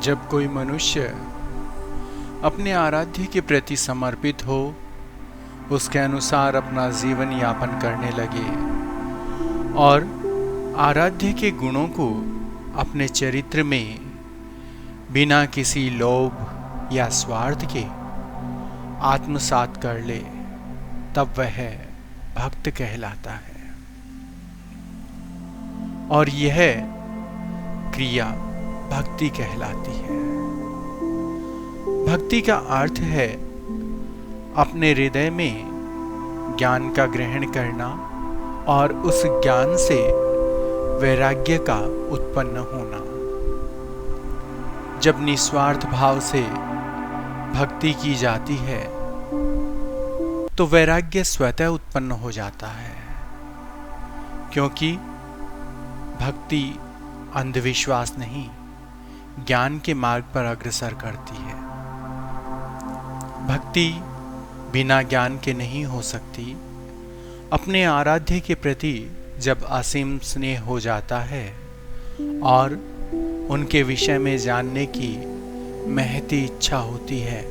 जब कोई मनुष्य अपने आराध्य के प्रति समर्पित हो, उसके अनुसार अपना जीवन यापन करने लगे और आराध्य के गुणों को अपने चरित्र में बिना किसी लोभ या स्वार्थ के आत्मसात कर ले, तब वह भक्त कहलाता है। और यह क्रिया भक्ति कहलाती है। भक्ति का अर्थ है अपने हृदय में ज्ञान का ग्रहण करना और उस ज्ञान से वैराग्य का उत्पन्न होना। जब निस्वार्थ भाव से भक्ति की जाती है तो वैराग्य स्वतः उत्पन्न हो जाता है, क्योंकि भक्ति अंधविश्वास नहीं, ज्ञान के मार्ग पर अग्रसर करती है। भक्ति बिना ज्ञान के नहीं हो सकती। अपने आराध्य के प्रति जब असीम स्नेह हो जाता है और उनके विषय में जानने की महती इच्छा होती है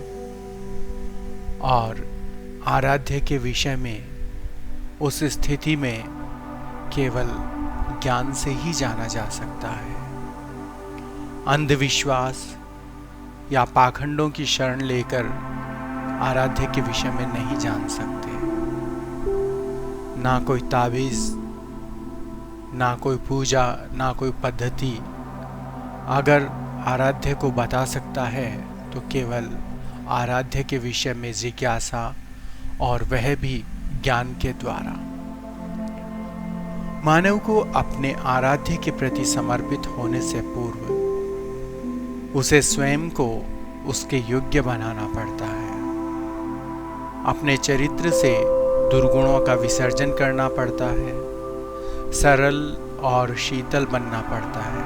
और आराध्य के विषय में उस स्थिति में केवल ज्ञान से ही जाना जा सकता है। अंधविश्वास या पाखंडों की शरण लेकर आराध्य के विषय में नहीं जान सकते। ना कोई ताबीज, ना कोई पूजा, ना कोई पद्धति अगर आराध्य को बता सकता है तो केवल आराध्य के विषय में जिज्ञासा, और वह भी ज्ञान के द्वारा। मानव को अपने आराध्य के प्रति समर्पित होने से पूर्व उसे स्वयं को उसके योग्य बनाना पड़ता है। अपने चरित्र से दुर्गुणों का विसर्जन करना पड़ता है, सरल और शीतल बनना पड़ता है।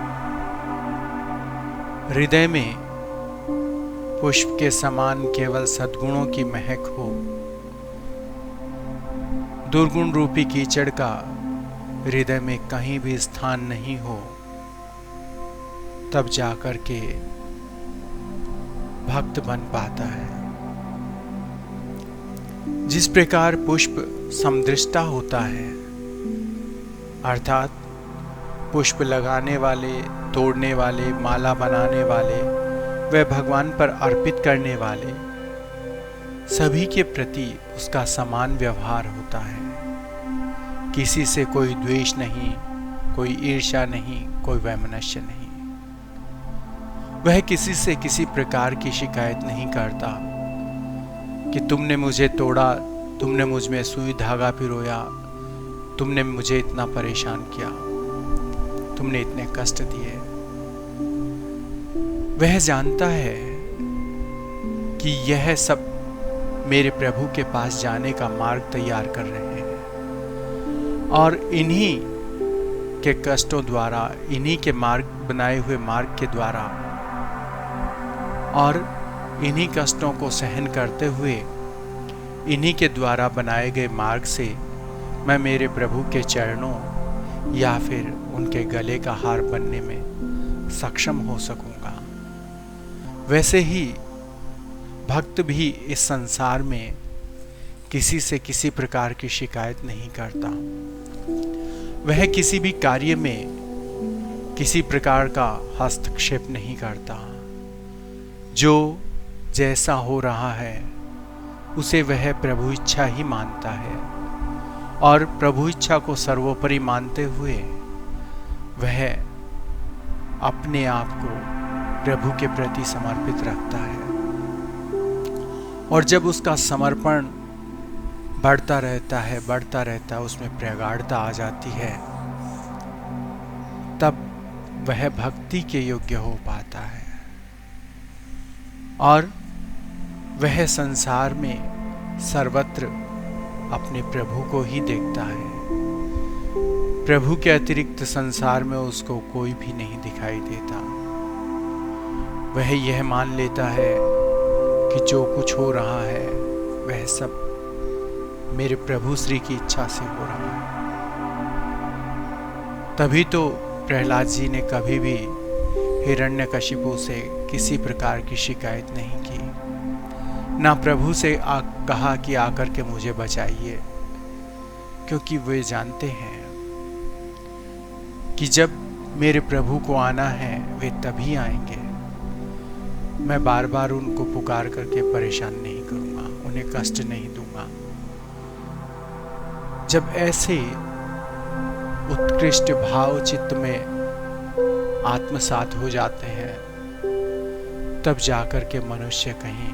हृदय में पुष्प के समान केवल सद्गुणों की महक हो, दुर्गुण रूपी कीचड़ का हृदय में कहीं भी स्थान नहीं हो, तब जाकर के भक्त बन पाता है। जिस प्रकार पुष्प समदृष्टा होता है, अर्थात पुष्प लगाने वाले, तोड़ने वाले, माला बनाने वाले, व भगवान पर अर्पित करने वाले सभी के प्रति उसका समान व्यवहार होता है। किसी से कोई द्वेष नहीं, कोई ईर्ष्या नहीं, कोई वैमनस्य नहीं। वह किसी से किसी प्रकार की शिकायत नहीं करता कि तुमने मुझे तोड़ा, तुमने मुझ में सुई धागा पिरोया, तुमने मुझे इतना परेशान किया, तुमने इतने कष्ट दिए। वह जानता है कि यह सब मेरे प्रभु के पास जाने का मार्ग तैयार कर रहे हैं और इन्हीं के कष्टों द्वारा, इन्हीं के मार्ग बनाए हुए मार्ग के द्वारा और इन्हीं कष्टों को सहन करते हुए इन्हीं के द्वारा बनाए गए मार्ग से मैं मेरे प्रभु के चरणों या फिर उनके गले का हार बनने में सक्षम हो सकूंगा। वैसे ही भक्त भी इस संसार में किसी से किसी प्रकार की शिकायत नहीं करता। वह किसी भी कार्य में किसी प्रकार का हस्तक्षेप नहीं करता। जो जैसा हो रहा है उसे वह प्रभु इच्छा ही मानता है और प्रभु इच्छा को सर्वोपरि मानते हुए वह अपने आप को प्रभु के प्रति समर्पित रखता है। और जब उसका समर्पण बढ़ता रहता है, उसमें प्रगाढ़ता आ जाती है, तब वह भक्ति के योग्य हो पाता है और वह संसार में सर्वत्र अपने प्रभु को ही देखता है। प्रभु के अतिरिक्त संसार में उसको कोई भी नहीं दिखाई देता। वह यह मान लेता है कि जो कुछ हो रहा है वह सब मेरे प्रभु श्री की इच्छा से हो रहा है। तभी तो प्रहलाद जी ने कभी भी हिरण्यकशिपु से किसी प्रकार की शिकायत नहीं की, ना प्रभु से कहा कि आकर के मुझे बचाइए, क्योंकि वे जानते हैं कि जब मेरे प्रभु को आना है वे तभी आएंगे। मैं बार बार उनको पुकार करके परेशान नहीं करूँगा, उन्हें कष्ट नहीं दूंगा। जब ऐसे उत्कृष्ट भाव चित्त में आत्मसात हो जाते हैं, तब जाकर के मनुष्य कहीं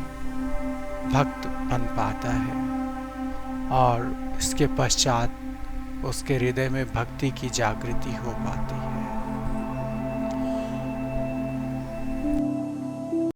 भक्त बन पाता है और इसके पश्चात उसके हृदय में भक्ति की जागृति हो पाती है।